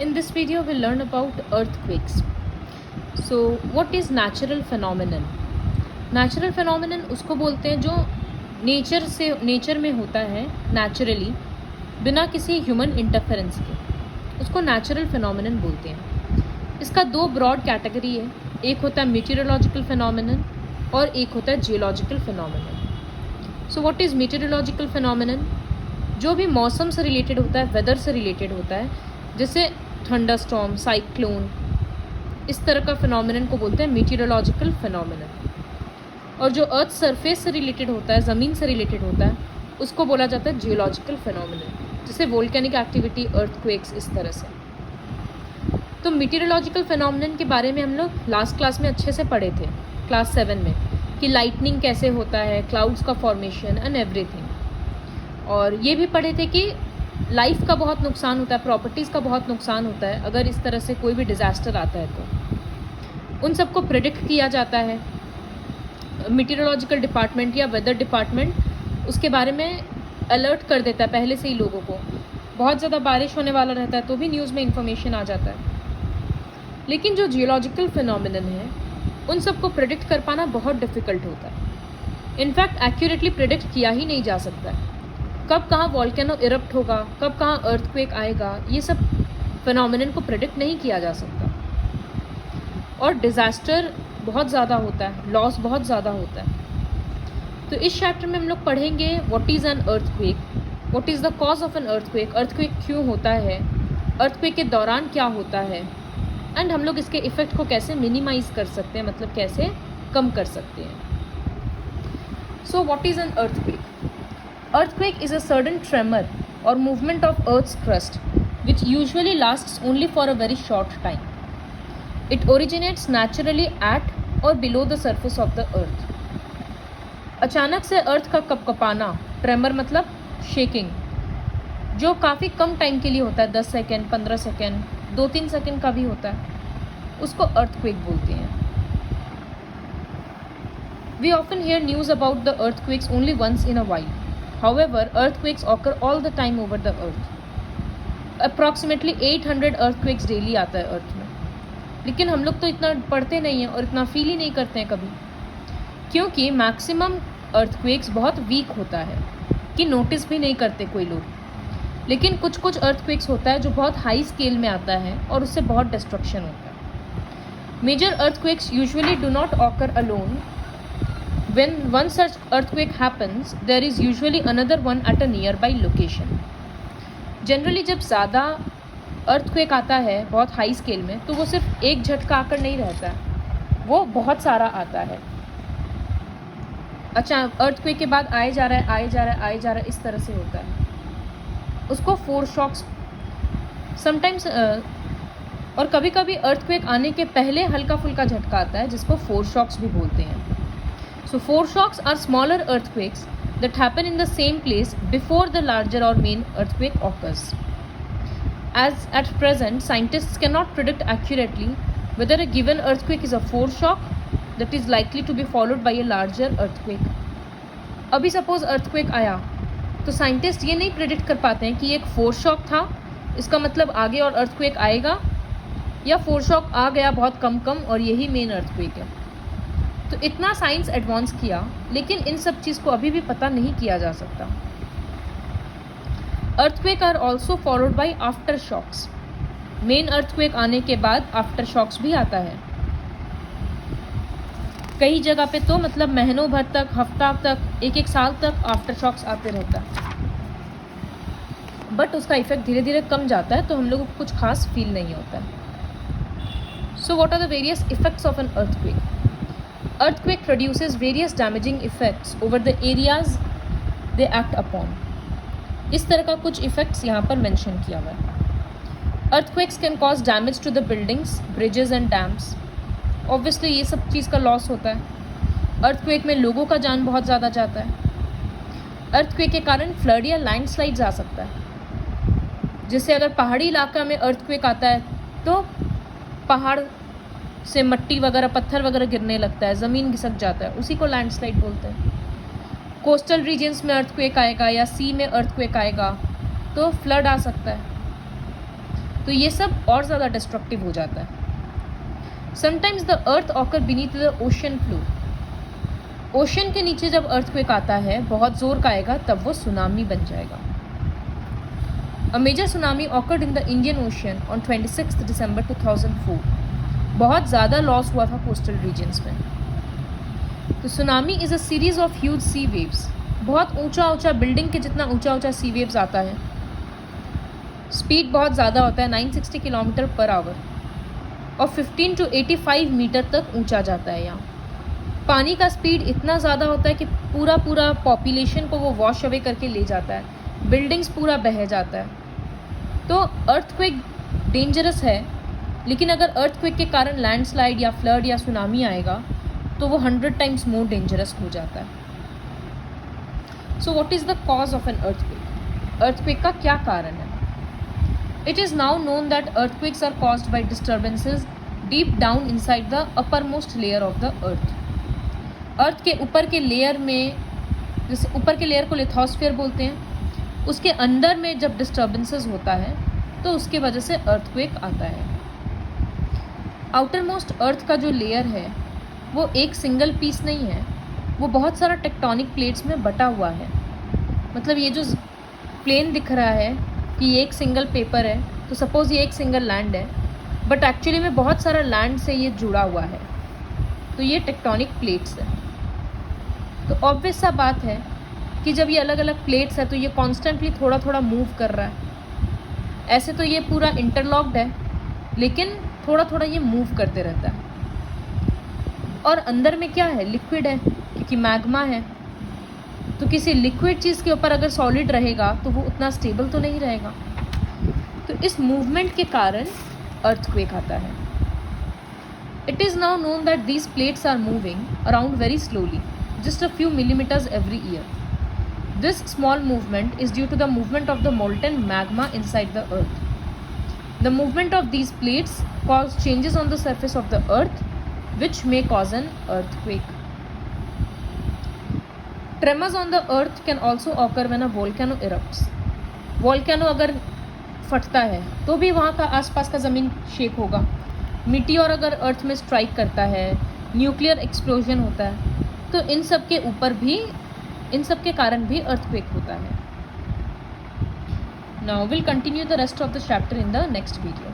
In this video, we'll learn about earthquakes. So, what is natural phenomenon? Natural phenomenon उसको बोलते हैं जो nature में होता है नेचुरली बिना किसी ह्यूमन इंटरफेरेंस के, उसको नेचुरल फिनोमिनन बोलते हैं। इसका दो ब्रॉड कैटेगरी है, एक होता है मीटेरोलॉजिकल फिनोमिनन और एक होता है geological phenomenon. So what is meteorological phenomenon? जो भी मौसम से रिलेटेड होता है, वेदर से रिलेटेड होता है, जैसे थंडरस्टॉर्म, साइक्लोन, इस तरह का फिनोमिनन को बोलते हैं मीटेरोलॉजिकल फिनोमिनन। और जो अर्थ सरफेस से रिलेटेड होता है, ज़मीन से रिलेटेड होता है, उसको बोला जाता है जियोलॉजिकल फिनोमिनन, जैसे वोल्केनिक एक्टिविटी, अर्थक्वेक्स, इस तरह से। तो मीटेरोलॉजिकल फिनोमिनन के बारे में हम लोग लास्ट क्लास में अच्छे से पढ़े थे, क्लास 7 में, कि लाइटनिंग कैसे होता है, क्लाउड्स का फॉर्मेशन एंड एवरीथिंग। और ये भी पढ़े थे कि लाइफ का बहुत नुकसान होता है, प्रॉपर्टीज़ का बहुत नुकसान होता है अगर इस तरह से कोई भी डिज़ास्टर आता है तो उन सबको प्रिडिक्ट किया जाता है। मीटेरोलॉजिकल डिपार्टमेंट या वेदर डिपार्टमेंट उसके बारे में अलर्ट कर देता है पहले से ही लोगों को। बहुत ज़्यादा बारिश होने वाला रहता है तो भी न्यूज़ में इंफॉर्मेशन आ जाता है। लेकिन जो जियोलॉजिकल फिनोमिनन है उन सबको प्रिडिक्ट कर पाना बहुत डिफ़िकल्ट होता है। इनफैक्ट एक्यूरेटली प्रिडिक्ट किया ही नहीं जा सकता है। कब कहाँ वॉल्केनो इरप्ट होगा, कब कहाँ अर्थक्वेक आएगा, ये सब फिनोमिनन को प्रेडिक्ट नहीं किया जा सकता। और डिज़ास्टर बहुत ज़्यादा होता है, लॉस बहुत ज़्यादा होता है। तो इस चैप्टर में हम लोग पढ़ेंगे what is an earthquake, what is the cause of an earthquake, earthquake क्यों होता है, अर्थक्वेक के दौरान क्या होता है, एंड हम लोग इसके इफ़ेक्ट को कैसे मिनिमाइज़ कर सकते हैं, मतलब कैसे कम कर सकते हैं। सो what is an earthquake? Earthquake is a sudden tremor or movement of Earth's crust, which usually lasts only for a very short time. It originates naturally at or below the surface of the earth. अचानक से अर्थ का कपकपाना, tremor मतलब shaking, जो काफ़ी कम time के लिए होता है, 10 सेकेंड, 15 सेकेंड, 2-3 सेकेंड का भी होता है, उसको अर्थक्वेक बोलते हैं। We often hear news about the earthquakes only once in a while. However, earthquakes occur all the time over the earth. Approximately 800 earthquakes daily आता है अर्थ में। लेकिन हम लोग तो इतना पढ़ते नहीं हैं और इतना फील ही नहीं करते हैं कभी, क्योंकि मैक्सिमम earthquakes बहुत वीक होता है कि नोटिस भी नहीं करते कोई लोग। लेकिन कुछ कुछ earthquakes होता है जो बहुत हाई स्केल में आता है और उससे बहुत डिस्ट्रक्शन होता है। Major earthquakes usually do not occur alone. When one such earthquake happens, there is usually another one at a nearby location. Generally जब ज़्यादा earthquake आता है बहुत हाई स्केल में, तो वो सिर्फ एक झटका आकर नहीं रहता है, वो बहुत सारा आता है। अच्छा, earthquake के बाद आए जा रहा है, इस तरह से होता है। उसको फोर्स शॉक्स समटाइम्स, और कभी कभी earthquake आने के पहले हल्का फुल्का झटका आता है जिसको फोर्स शॉक्स भी बोलते हैं। So foreshocks are smaller earthquakes that happen in the same place before the larger or main earthquake occurs. As at present, scientists cannot predict accurately whether a given earthquake is a foreshock that is likely to be followed by a larger earthquake. अभी suppose earthquake आया तो scientist ये नहीं predict कर पाते हैं कि ये एक फोरशॉक था, इसका मतलब आगे और earthquake आएगा, या फोरशॉक आ गया बहुत कम और यही मेन earthquake है। तो इतना साइंस एडवांस किया, लेकिन इन सब चीज़ को अभी भी पता नहीं किया जा सकता। Earthquake are also followed by aftershocks. Main earthquake आने के बाद आफ्टर शॉक्स भी आता है। कई जगह पे तो मतलब महीनों भर तक, हफ्ता तक, एक साल तक आफ्टर शॉक्स आते रहता है, बट उसका इफेक्ट धीरे धीरे कम जाता है, तो हम लोगों को कुछ खास फील नहीं होता है। So what are the various effects of an earthquake? Earthquake produces various damaging effects over the areas they act upon. इस तरह का कुछ इफेक्ट्स यहाँ पर मेंशन किया हुआ है। Earthquakes can cause damage to the buildings, bridges and dams. Obviously ये सब चीज़ का लॉस होता है। Earthquake में लोगों का जान बहुत ज़्यादा जाता है। Earthquake के कारण फ्लड या लैंडस्लाइड्स आ सकता है, जिससे अगर पहाड़ी इलाका में Earthquake आता है तो पहाड़ से मट्टी वगैरह, पत्थर वगैरह गिरने लगता है, ज़मीन घिसक जाता है, उसी को लैंडस्लाइड बोलते हैं। कोस्टल रीजन्स में अर्थक्वेक आएगा या सी में अर्थक्वेक आएगा तो फ्लड आ सकता है। तो ये सब और ज़्यादा डिस्ट्रक्टिव हो जाता है। Sometimes the earth occur beneath the ocean flow. Ocean के नीचे जब अर्थक्वेक आता है, बहुत ज़ोर का आएगा, तब वो सुनामी बन जाएगा। A major tsunami occurred in the Indian Ocean on 26 December 2004। बहुत ज़्यादा लॉस हुआ था कोस्टल रीजन्स में। तो tsunami is a series of huge sea waves. बहुत ऊंचा बिल्डिंग के जितना ऊंचा सी वेव्स आता है। स्पीड बहुत ज़्यादा होता है, 960 किलोमीटर पर आवर, और 15 to 85 मीटर तक ऊंचा जाता है। यहाँ पानी का स्पीड इतना ज़्यादा होता है कि पूरा पॉपुलेशन को वो वॉश अवे करके ले जाता है, बिल्डिंग्स पूरा बह जाता है। तो अर्थक्वेक डेंजरस है, लेकिन अगर अर्थक्वेक के कारण लैंडस्लाइड या फ्लड या सुनामी आएगा तो वो 100 टाइम्स मोर डेंजरस हो जाता है। So what is the cause of an earthquake? Earthquake का क्या कारण है? It is now known that earthquakes are caused by disturbances deep down inside the uppermost layer of the earth के ऊपर के लेयर में, जैसे ऊपर के लेयर को लिथोस्फीयर बोलते हैं, उसके अंदर में जब डिस्टर्बेंसेस होता है तो उसके वजह से अर्थक्वेक आता है। आउटर मोस्ट अर्थ का जो लेयर है वो एक सिंगल पीस नहीं है, वो बहुत सारा टेक्टोनिक प्लेट्स में बटा हुआ है। मतलब ये जो प्लेन दिख रहा है कि ये एक सिंगल पेपर है, तो सपोज़ ये एक सिंगल लैंड है, बट एक्चुअली में बहुत सारा लैंड से ये जुड़ा हुआ है, तो ये टेक्टोनिक प्लेट्स है। तो ऑब्वियस सा बात है कि जब ये अलग अलग प्लेट्स है तो ये कॉन्स्टेंटली थोड़ा मूव कर रहा है। ऐसे तो ये पूरा इंटरलॉक्ड है, लेकिन थोड़ा ये मूव करते रहता है। और अंदर में क्या है? लिक्विड है, क्योंकि मैग्मा है। तो किसी लिक्विड चीज़ के ऊपर अगर सॉलिड रहेगा तो वो उतना स्टेबल तो नहीं रहेगा। तो इस मूवमेंट के कारण अर्थक्वेक आता है। It is now known that these plates are moving around very slowly, just a few millimeters every year. This small movement is due to the movement of the molten magma inside the earth. The movement of these plates cause changes on the surface of the earth, which may cause an earthquake. Tremors on the earth can also occur when a volcano erupts. Volcano अगर फटता है तो भी वहाँ का आसपास का ज़मीन शेक होगा। मीटियोर अगर अर्थ में स्ट्राइक करता है, न्यूक्लियर एक्सप्लोजन होता है, तो इन सब के कारण भी अर्थक्वेक होता है। Now will continue the rest of the chapter in the next video.